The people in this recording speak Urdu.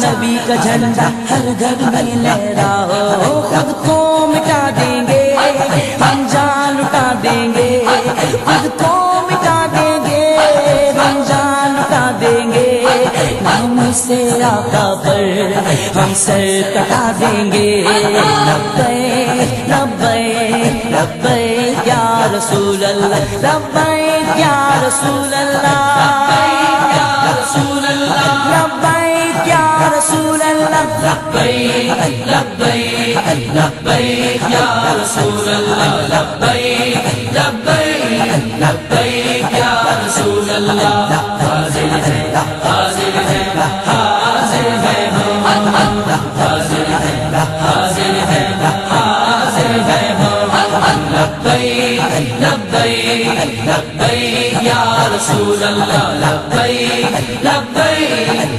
نبی کا جھنڈا ہر گھر میں لہرا ہو، خود کو مٹا دیں گے ہم جان لٹا دیں گے، خود کو مٹا دیں گے ہم جان لٹا دیں گے، نام سے آقا پر ہم سر کٹا دیں گے، لبیک لبیک لبیک یا رسول اللہ، لبیک یا رسول اللہ، لبیک یا رسول اللہ، لبیک یا رسول اللہ، لبیک لبیک لبیک یا رسول اللہ، لبیک لبیک لبیک یا رسول اللہ، حاضر ہے حاضر ہے حاضر ہے ہم، حاضر ہے حاضر ہے حاضر ہے ہم، لبیک لبیک لبیک یا رسول اللہ، لبیک لبیک